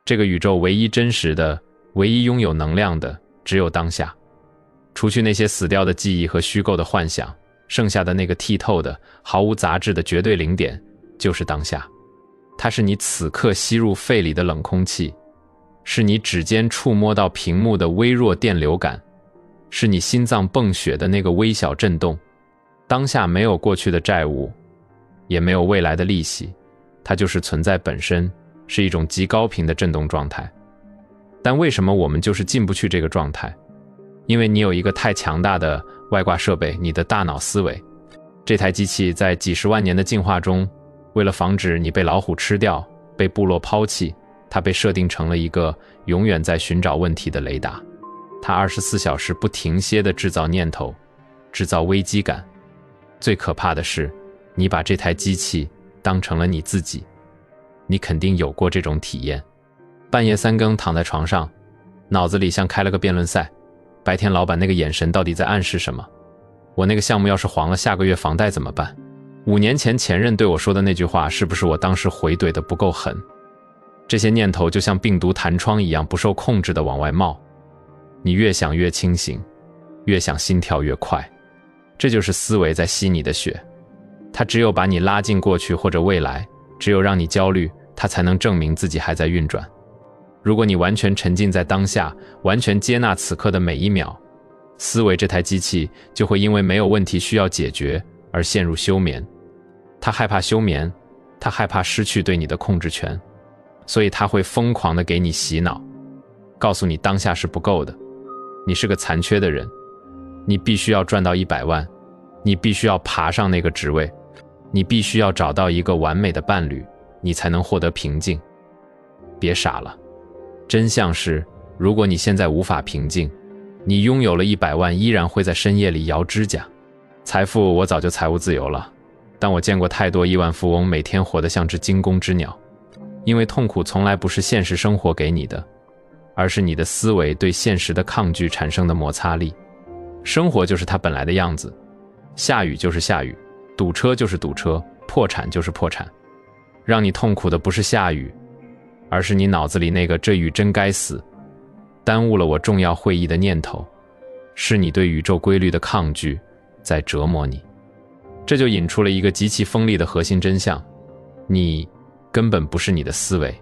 这个宇宙唯一真实的、唯一拥有能量的，只有当下。除去那些死掉的记忆和虚构的幻想，剩下的那个剔透的、毫无杂质的绝对零点，就是当下。它是你此刻吸入肺里的冷空气，是你指尖触摸到屏幕的微弱电流感，是你心脏泵血的那个微小震动。当下没有过去的债务，也没有未来的利息，它就是存在本身，是一种极高频的振动状态。但为什么我们就是进不去这个状态？因为你有一个太强大的外挂设备，你的大脑思维。这台机器在几十万年的进化中，为了防止你被老虎吃掉，被部落抛弃，它被设定成了一个永远在寻找问题的雷达。它24小时不停歇地制造念头，制造危机感。最可怕的是，你把这台机器当成了你自己。你肯定有过这种体验。半夜3更躺在床上，脑子里像开了个辩论赛，白天老板那个眼神到底在暗示什么？我那个项目要是黄了，下个月房贷怎么办？5年前前任对我说的那句话，是不是我当时回怼的不够狠？这些念头就像病毒弹窗一样不受控制地往外冒。你越想越清醒，越想心跳越快。这就是思维在吸你的血。它只有把你拉进过去或者未来，只有让你焦虑，它才能证明自己还在运转。如果你完全沉浸在当下，完全接纳此刻的每一秒，思维这台机器就会因为没有问题需要解决而陷入休眠。他害怕休眠，他害怕失去对你的控制权，所以他会疯狂地给你洗脑，告诉你当下是不够的，你是个残缺的人，你必须要赚到100万，你必须要爬上那个职位，你必须要找到一个完美的伴侣，你才能获得平静。别傻了，真相是，如果你现在无法平静，你拥有了100万依然会在深夜里摇指甲。财富我早就财务自由了，但我见过太多亿万富翁每天活得像只惊弓之鸟。因为痛苦从来不是现实生活给你的，而是你的思维对现实的抗拒产生的摩擦力。生活就是它本来的样子，下雨就是下雨，堵车就是堵车，破产就是破产。让你痛苦的不是下雨，而是你脑子里那个这雨真该死，耽误了我重要会议的念头，是你对宇宙规律的抗拒在折磨你。这就引出了一个极其锋利的核心真相，你根本不是你的思维。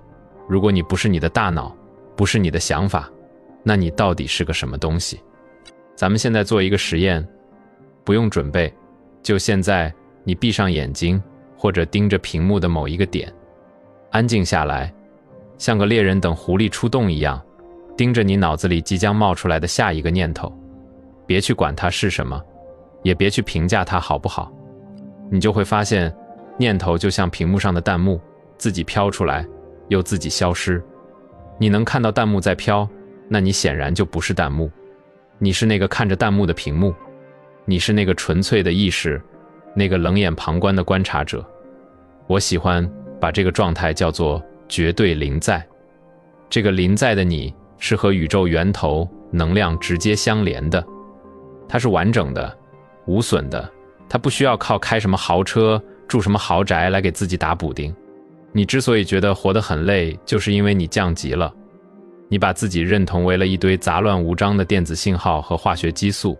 如果你不是你的大脑，不是你的想法，那你到底是个什么东西？咱们现在做一个实验，不用准备，就现在你闭上眼睛，或者盯着屏幕的某一个点，安静下来，像个猎人等狐狸出动一样，盯着你脑子里即将冒出来的下一个念头，别去管它是什么，也别去评价它好不好。你就会发现，念头就像屏幕上的弹幕，自己飘出来，又自己消失。你能看到弹幕在飘，那你显然就不是弹幕，你是那个看着弹幕的屏幕，你是那个纯粹的意识，那个冷眼旁观的观察者。我喜欢把这个状态叫做绝对临在。这个临在的你是和宇宙源头能量直接相连的，它是完整的、无损的，它不需要靠开什么豪车、住什么豪宅来给自己打补丁。你之所以觉得活得很累，就是因为你降级了，你把自己认同为了一堆杂乱无章的电子信号和化学激素，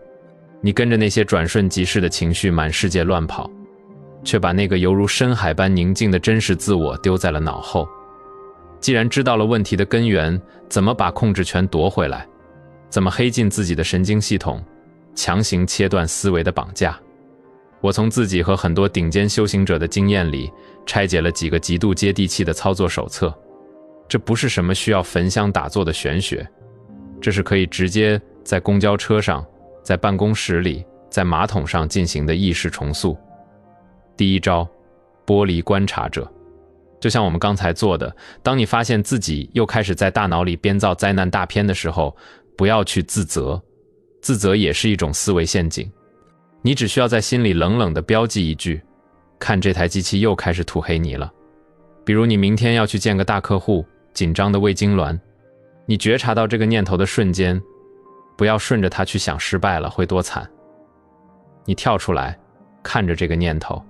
你跟着那些转瞬即逝的情绪满世界乱跑，却把那个犹如深海般宁静的真实自我丢在了脑后。既然知道了问题的根源，怎么把控制权夺回来？怎么黑进自己的神经系统，强行切断思维的绑架？我从自己和很多顶尖修行者的经验里拆解了几个极度接地气的操作手册。这不是什么需要焚香打坐的玄学，这是可以直接在公交车上、在办公室里、在马桶上进行的意识重塑。第一招，剥离观察者。就像我们刚才做的，当你发现自己又开始在大脑里编造灾难大片的时候，不要去自责，自责也是一种思维陷阱。你只需要在心里冷冷地标记一句，看这台机器又开始涂黑你了。比如你明天要去见个大客户，紧张的胃痉挛，你觉察到这个念头的瞬间，不要顺着它去想失败了会多惨。你跳出来，看着这个念头，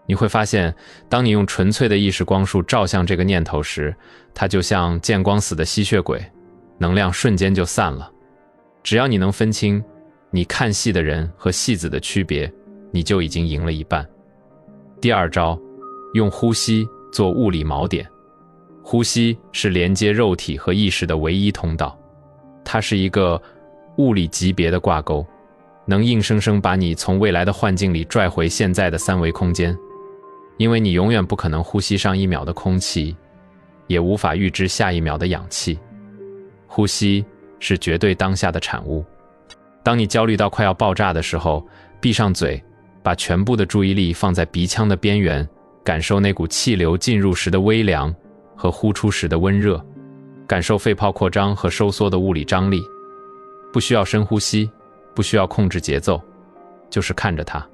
你会发现，当你用纯粹的意识光束照向这个念头时，它就像见光死的吸血鬼，能量瞬间就散了。只要你能分清你看戏的人和戏子的区别，你就已经赢了一半。第二招，用呼吸做物理锚点。呼吸是连接肉体和意识的唯一通道，它是一个物理级别的挂钩，能硬生生把你从未来的幻境里拽回现在的三维空间。因为你永远不可能呼吸上1秒的空气，也无法预知下1秒的氧气。呼吸是绝对当下的产物。当你焦虑到快要爆炸的时候，闭上嘴，把全部的注意力放在鼻腔的边缘，感受那股气流进入时的微凉和呼出时的温热，感受肺泡扩张和收缩的物理张力。不需要深呼吸，不需要控制节奏，就是看着它。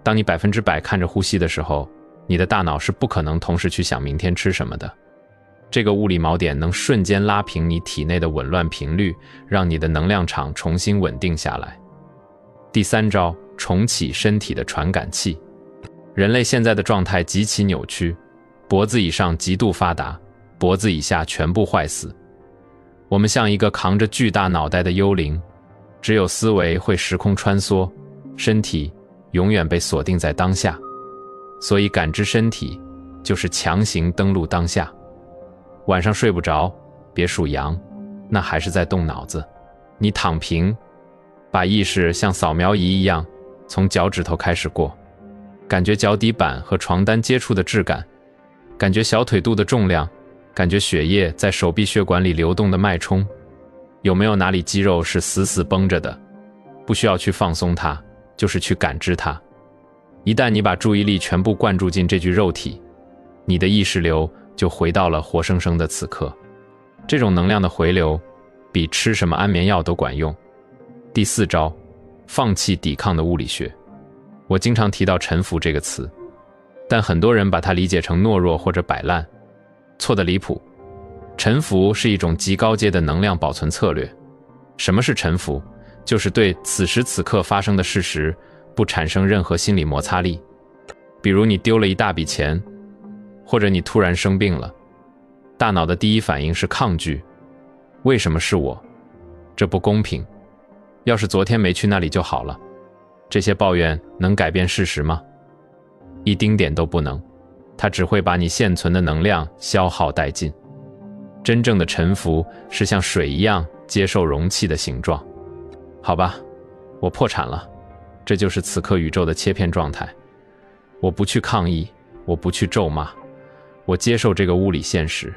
当你100%看着呼吸的时候，你的大脑是不可能同时去想明天吃什么的。这个物理锚点能瞬间拉平你体内的紊乱频率，让你的能量场重新稳定下来。第三招，重启身体的传感器。人类现在的状态极其扭曲，脖子以上极度发达，脖子以下全部坏死。我们像一个扛着巨大脑袋的幽灵，只有思维会时空穿梭，身体永远被锁定在当下。所以感知身体就是强行登陆当下。晚上睡不着，别数羊，那还是在动脑子。你躺平，把意识像扫描仪一样从脚趾头开始过，感觉脚底板和床单接触的质感，感觉小腿肚的重量，感觉血液在手臂血管里流动的脉冲。有没有哪里肌肉是死死绷着的？不需要去放松它，就是去感知它。一旦你把注意力全部灌注进这具肉体，你的意识流就回到了活生生的此刻。这种能量的回流比吃什么安眠药都管用。第四招，放弃抵抗的物理学。我经常提到臣服这个词，但很多人把它理解成懦弱或者摆烂，错得离谱。臣服是一种极高阶的能量保存策略。什么是臣服？就是对此时此刻发生的事实不产生任何心理摩擦力。比如你丢了一大笔钱，或者你突然生病了，大脑的第一反应是抗拒。为什么是我？这不公平。要是昨天没去那里就好了。这些抱怨能改变事实吗？一丁点都不能，它只会把你现存的能量消耗殆尽。真正的臣服是像水一样接受容器的形状。好吧，我破产了，这就是此刻宇宙的切片状态。我不去抗议，我不去咒骂，我接受这个物理现实。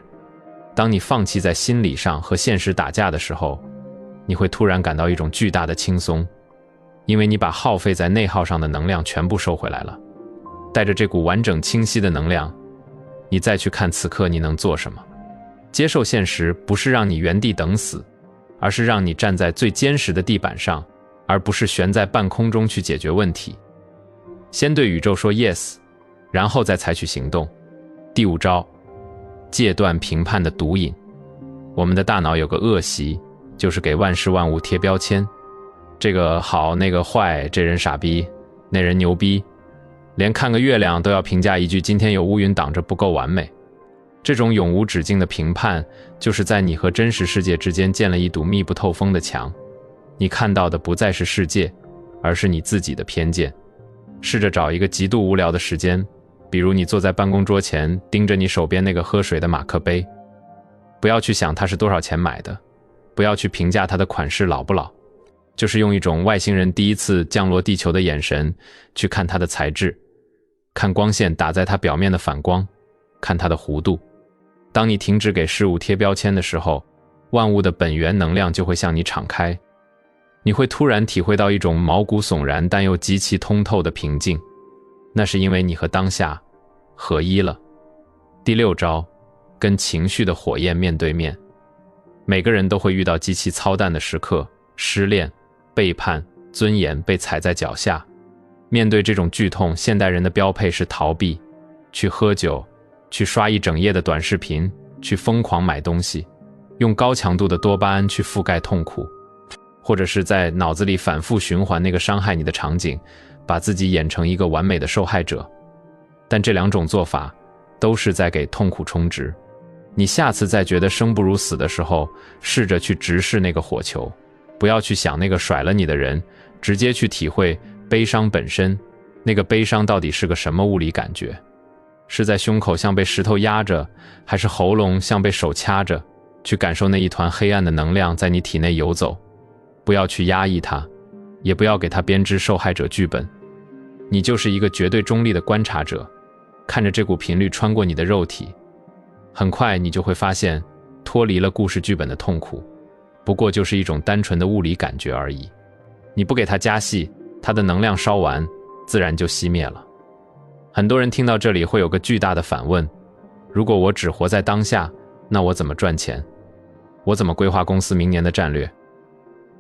当你放弃在心理上和现实打架的时候，你会突然感到一种巨大的轻松，因为你把耗费在内耗上的能量全部收回来了。带着这股完整清晰的能量，你再去看此刻你能做什么。接受现实不是让你原地等死，而是让你站在最坚实的地板上，而不是悬在半空中去解决问题。先对宇宙说 yes， 然后再采取行动。第五招，戒断评判的毒瘾。我们的大脑有个恶习，就是给万事万物贴标签，这个好，那个坏，这人傻逼，那人牛逼，连看个月亮都要评价一句今天有乌云挡着不够完美。这种永无止境的评判，就是在你和真实世界之间建了一堵密不透风的墙。你看到的不再是世界，而是你自己的偏见。试着找一个极度无聊的时间，比如你坐在办公桌前，盯着你手边那个喝水的马克杯。不要去想它是多少钱买的，不要去评价它的款式老不老，就是用一种外星人第一次降落地球的眼神去看它的材质，看光线打在它表面的反光，看它的弧度。当你停止给事物贴标签的时候，万物的本源能量就会向你敞开。你会突然体会到一种毛骨悚然但又极其通透的平静，那是因为你和当下合一了。第六招，跟情绪的火焰面对面。每个人都会遇到极其操蛋的时刻，失恋、背叛、尊严被踩在脚下。面对这种剧痛，现代人的标配是逃避，去喝酒，去刷一整夜的短视频，去疯狂买东西，用高强度的多巴胺去覆盖痛苦，或者是在脑子里反复循环那个伤害你的场景，把自己演成一个完美的受害者。但这两种做法都是在给痛苦充值。你下次在觉得生不如死的时候，试着去直视那个火球，不要去想那个甩了你的人，直接去体会悲伤本身。那个悲伤到底是个什么物理感觉？是在胸口像被石头压着，还是喉咙像被手掐着？去感受那一团黑暗的能量在你体内游走，不要去压抑它，也不要给它编织受害者剧本。你就是一个绝对中立的观察者，看着这股频率穿过你的肉体，很快你就会发现，脱离了故事剧本的痛苦，不过就是一种单纯的物理感觉而已。你不给它加戏，它的能量烧完，自然就熄灭了。很多人听到这里会有个巨大的反问：如果我只活在当下，那我怎么赚钱？我怎么规划公司明年的战略？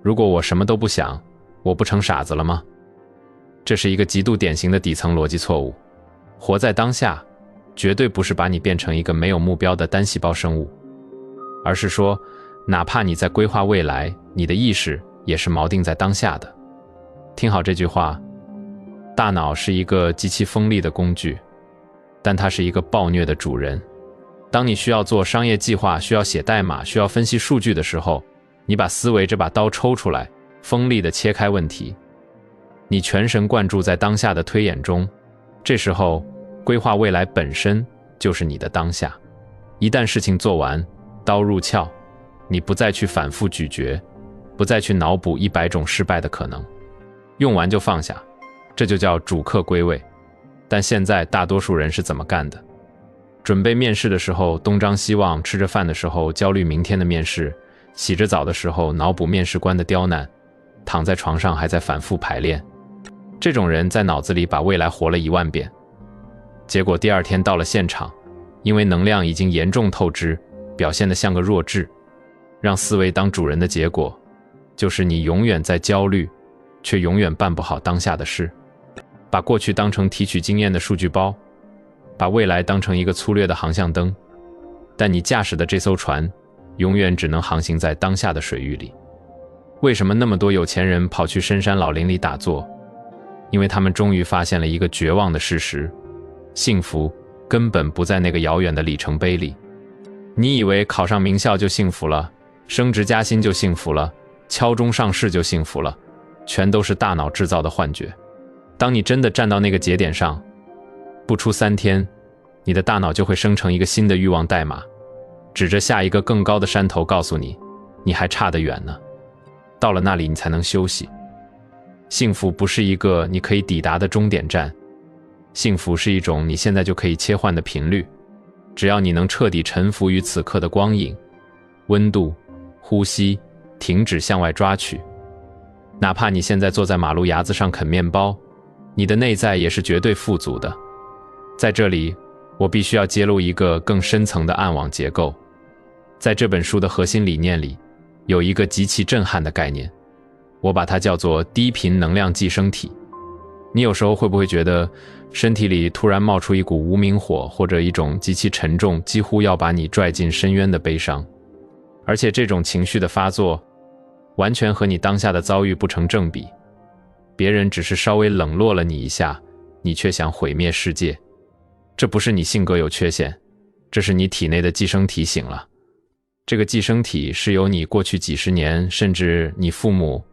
如果我什么都不想，我不成傻子了吗？这是一个极度典型的底层逻辑错误。活在当下，绝对不是把你变成一个没有目标的单细胞生物，而是说，哪怕你在规划未来，你的意识也是锚定在当下的。听好这句话，大脑是一个极其锋利的工具，但它是一个暴虐的主人。当你需要做商业计划，需要写代码，需要分析数据的时候，你把思维这把刀抽出来，锋利地切开问题，你全神贯注在当下的推演中，这时候规划未来本身就是你的当下。一旦事情做完，刀入鞘，你不再去反复咀嚼，不再去脑补100种失败的可能，用完就放下，这就叫主客归位。但现在大多数人是怎么干的？准备面试的时候东张西望，吃着饭的时候焦虑明天的面试，洗着澡的时候脑补面试官的刁难，躺在床上还在反复排练。这种人在脑子里把未来活了1万遍，结果第二天到了现场，因为能量已经严重透支，表现得像个弱智。让思维当主人的结果，就是你永远在焦虑，却永远办不好当下的事。把过去当成提取经验的数据包，把未来当成一个粗略的航向灯，但你驾驶的这艘船永远只能航行在当下的水域里。为什么那么多有钱人跑去深山老林里打坐？因为他们终于发现了一个绝望的事实：幸福根本不在那个遥远的里程碑里。你以为考上名校就幸福了，升职加薪就幸福了，敲钟上市就幸福了，全都是大脑制造的幻觉。当你真的站到那个节点上，不出3天，你的大脑就会生成一个新的欲望代码，指着下一个更高的山头告诉你，你还差得远呢。到了那里你才能休息。幸福不是一个你可以抵达的终点站，幸福是一种你现在就可以切换的频率。只要你能彻底臣服于此刻的光影、温度、呼吸，停止向外抓取，哪怕你现在坐在马路牙子上啃面包，你的内在也是绝对富足的。在这里，我必须要揭露一个更深层的暗网结构。在这本书的核心理念里，有一个极其震撼的概念，我把它叫做低频能量寄生体。你有时候会不会觉得身体里突然冒出一股无名火，或者一种极其沉重，几乎要把你拽进深渊的悲伤？而且这种情绪的发作完全和你当下的遭遇不成正比，别人只是稍微冷落了你一下，你却想毁灭世界。这不是你性格有缺陷，这是你体内的寄生体醒了。这个寄生体是由你过去几十年，甚至你父母、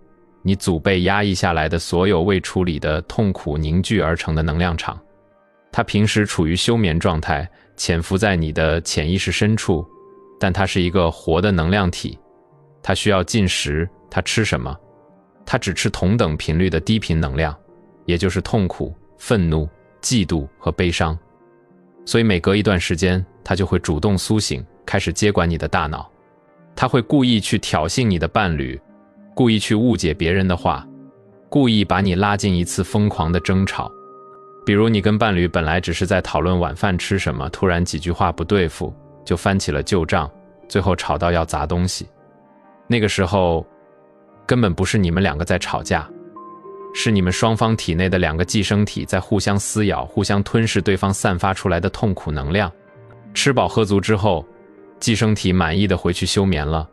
你祖辈压抑下来的所有未处理的痛苦凝聚而成的能量场。它平时处于休眠状态，潜伏在你的潜意识深处，但它是一个活的能量体。它需要进食，它吃什么？它只吃同等频率的低频能量，也就是痛苦、愤怒、嫉妒和悲伤。所以每隔一段时间，它就会主动苏醒，开始接管你的大脑。它会故意去挑衅你的伴侣，故意去误解别人的话，故意把你拉进一次疯狂的争吵。比如你跟伴侣本来只是在讨论晚饭吃什么，突然几句话不对付，就翻起了旧账，最后吵到要砸东西。那个时候根本不是你们两个在吵架，是你们双方体内的2个寄生体在互相撕咬，互相吞噬对方散发出来的痛苦能量。吃饱喝足之后，寄生体满意的回去休眠了，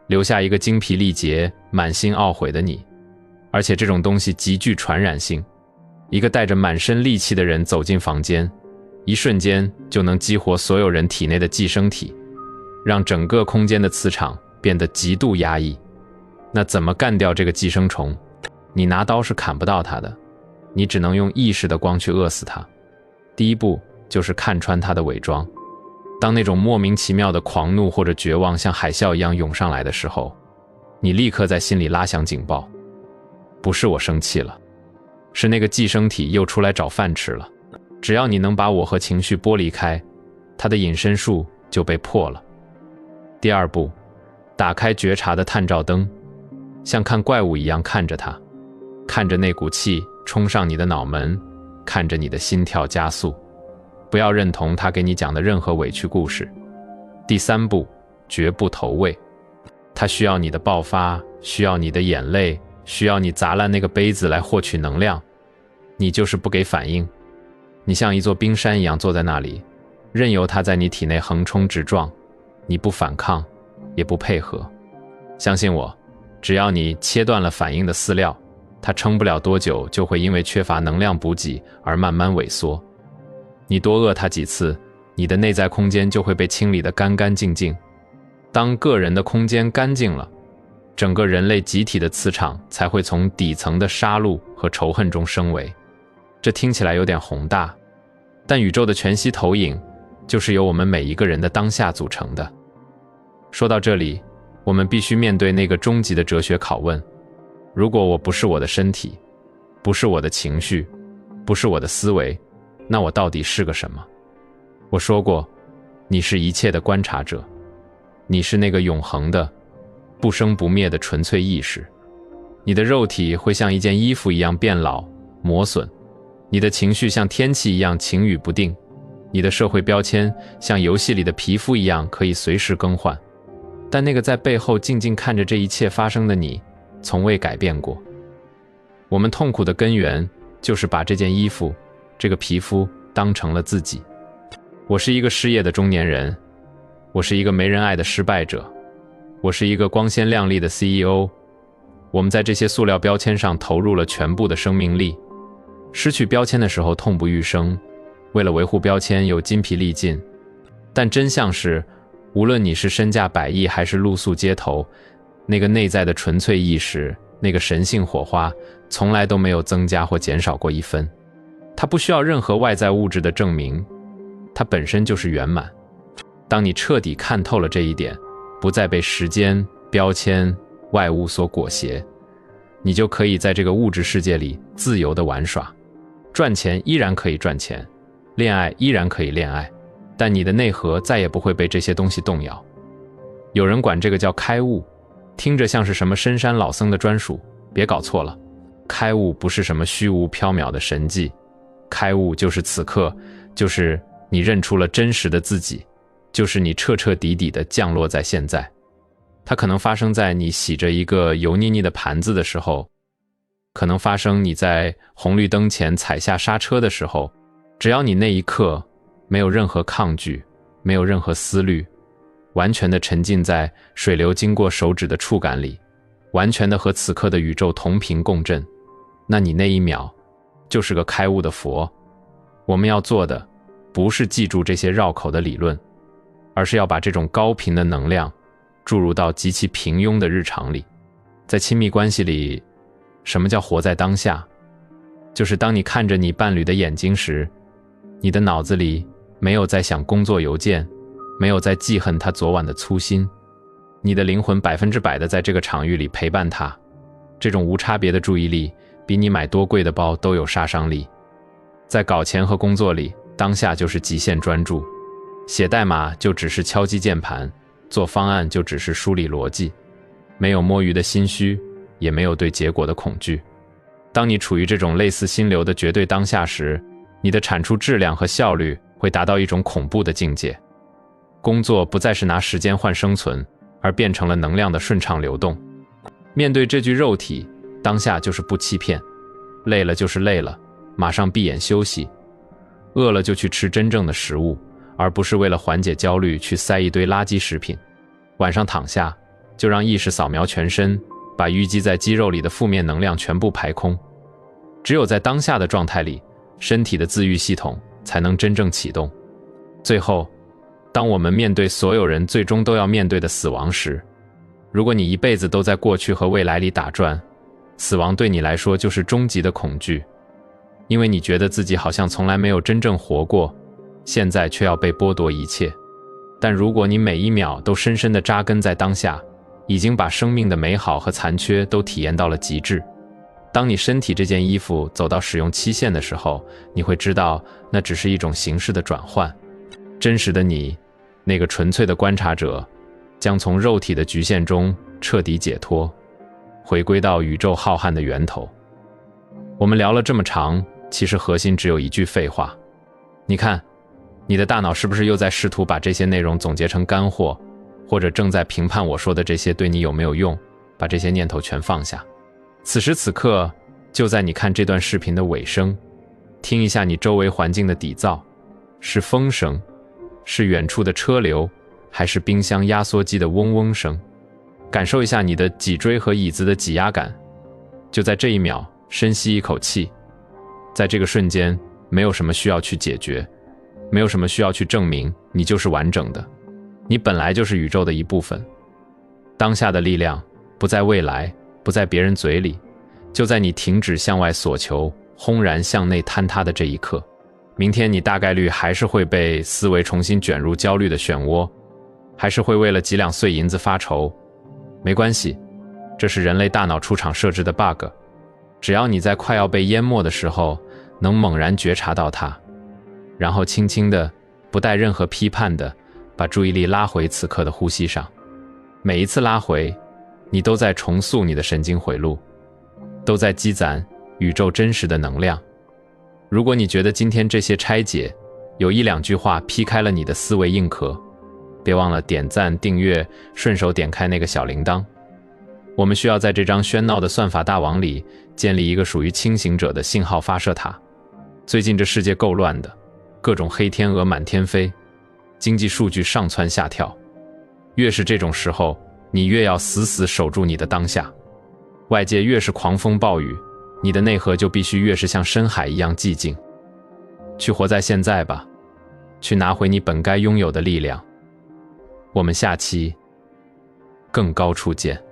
留下一个精疲力竭、满心懊悔的你。而且这种东西极具传染性，一个带着满身戾气的人走进房间，一瞬间就能激活所有人体内的寄生体，让整个空间的磁场变得极度压抑。那怎么干掉这个寄生虫？你拿刀是砍不到它的，你只能用意识的光去饿死它。第一步就是看穿它的伪装。当那种莫名其妙的狂怒或者绝望像海啸一样涌上来的时候，你立刻在心里拉响警报。不是我生气了，是那个寄生体又出来找饭吃了。只要你能把我和情绪剥离开，它的隐身术就被破了。第二步，打开觉察的探照灯，像看怪物一样看着它，看着那股气冲上你的脑门，看着你的心跳加速。不要认同他给你讲的任何委屈故事。第三步，绝不投喂。他需要你的爆发，需要你的眼泪，需要你砸烂那个杯子来获取能量。你就是不给反应，你像一座冰山一样坐在那里，任由它在你体内横冲直撞。你不反抗，也不配合。相信我，只要你切断了反应的饲料，它撑不了多久就会因为缺乏能量补给而慢慢萎缩。你多饿它几次，你的内在空间就会被清理得干干净净。当个人的空间干净了，整个人类集体的磁场才会从底层的杀戮和仇恨中升维。这听起来有点宏大，但宇宙的全息投影就是由我们每一个人的当下组成的。说到这里，我们必须面对那个终极的哲学拷问：如果我不是我的身体，不是我的情绪，不是我的思维，那我到底是个什么？我说过，你是一切的观察者，你是那个永恒的、不生不灭的纯粹意识。你的肉体会像一件衣服一样变老、磨损，你的情绪像天气一样晴雨不定，你的社会标签像游戏里的皮肤一样可以随时更换。但那个在背后静静看着这一切发生的你，从未改变过。我们痛苦的根源就是把这件衣服、这个皮肤当成了自己。我是一个失业的中年人，我是一个没人爱的失败者，我是一个光鲜亮丽的 CEO。 我们在这些塑料标签上投入了全部的生命力，失去标签的时候痛不欲生，为了维护标签又筋疲力尽。但真相是，无论你是身价100亿还是露宿街头，那个内在的纯粹意识，那个神性火花，从来都没有增加或减少过一分。它不需要任何外在物质的证明，它本身就是圆满。当你彻底看透了这一点，不再被时间、标签、外物所裹挟，你就可以在这个物质世界里自由地玩耍。赚钱依然可以赚钱，恋爱依然可以恋爱，但你的内核再也不会被这些东西动摇。有人管这个叫开悟，听着像是什么深山老僧的专属，别搞错了。开悟不是什么虚无缥缈的神迹，开悟就是此刻，就是你认出了真实的自己，就是你彻彻底底地降落在现在。它可能发生在你洗着一个油腻腻的盘子的时候，可能发生你在红绿灯前踩下刹车的时候，只要你那一刻没有任何抗拒，没有任何思虑，完全地沉浸在水流经过手指的触感里，完全地和此刻的宇宙同频共振，那你那一秒就是个开悟的佛。我们要做的不是记住这些绕口的理论，而是要把这种高频的能量注入到极其平庸的日常里。在亲密关系里，什么叫活在当下？就是当你看着你伴侣的眼睛时，你的脑子里没有在想工作邮件，没有在记恨他昨晚的粗心，你的灵魂100%的在这个场域里陪伴他。这种无差别的注意力比你买多贵的包都有杀伤力。在搞钱和工作里，当下就是极限专注，写代码就只是敲击键盘，做方案就只是梳理逻辑，没有摸鱼的心虚，也没有对结果的恐惧。当你处于这种类似心流的绝对当下时，你的产出质量和效率会达到一种恐怖的境界。工作不再是拿时间换生存，而变成了能量的顺畅流动。面对这具肉体，当下就是不欺骗，累了就是累了，马上闭眼休息，饿了就去吃真正的食物，而不是为了缓解焦虑去塞一堆垃圾食品。晚上躺下，就让意识扫描全身，把淤积在肌肉里的负面能量全部排空。只有在当下的状态里，身体的自愈系统才能真正启动。最后，当我们面对所有人最终都要面对的死亡时，如果你一辈子都在过去和未来里打转，死亡对你来说就是终极的恐惧，因为你觉得自己好像从来没有真正活过，现在却要被剥夺一切。但如果你每一秒都深深地扎根在当下，已经把生命的美好和残缺都体验到了极致。当你身体这件衣服走到使用期限的时候，你会知道那只是一种形式的转换。真实的你，那个纯粹的观察者，将从肉体的局限中彻底解脱，回归到宇宙浩瀚的源头。我们聊了这么长，其实核心只有一句废话。你看，你的大脑是不是又在试图把这些内容总结成干货，或者正在评判我说的这些对你有没有用，把这些念头全放下。此时此刻，就在你看这段视频的尾声，听一下你周围环境的底噪，是风声，是远处的车流，还是冰箱压缩机的嗡嗡声？感受一下你的脊椎和椅子的挤压感。就在这一秒，深吸一口气。在这个瞬间，没有什么需要去解决，没有什么需要去证明，你就是完整的。你本来就是宇宙的一部分。当下的力量不在未来，不在别人嘴里，就在你停止向外索求，轰然向内坍塌的这一刻。明天你大概率还是会被思维重新卷入焦虑的漩涡，还是会为了几两碎银子发愁。没关系，这是人类大脑出厂设置的 bug。只要你在快要被淹没的时候，能猛然觉察到它，然后轻轻的，不带任何批判的，把注意力拉回此刻的呼吸上。每一次拉回，你都在重塑你的神经回路，都在积攒宇宙真实的能量。如果你觉得今天这些拆解有一两句话劈开了你的思维硬壳，别忘了点赞、订阅，顺手点开那个小铃铛。我们需要在这张喧闹的算法大网里建立一个属于清醒者的信号发射塔。最近这世界够乱的，各种黑天鹅满天飞，经济数据上蹿下跳。越是这种时候，你越要死死守住你的当下。外界越是狂风暴雨，你的内核就必须越是像深海一样寂静。去活在现在吧，去拿回你本该拥有的力量。我们下期更高处见。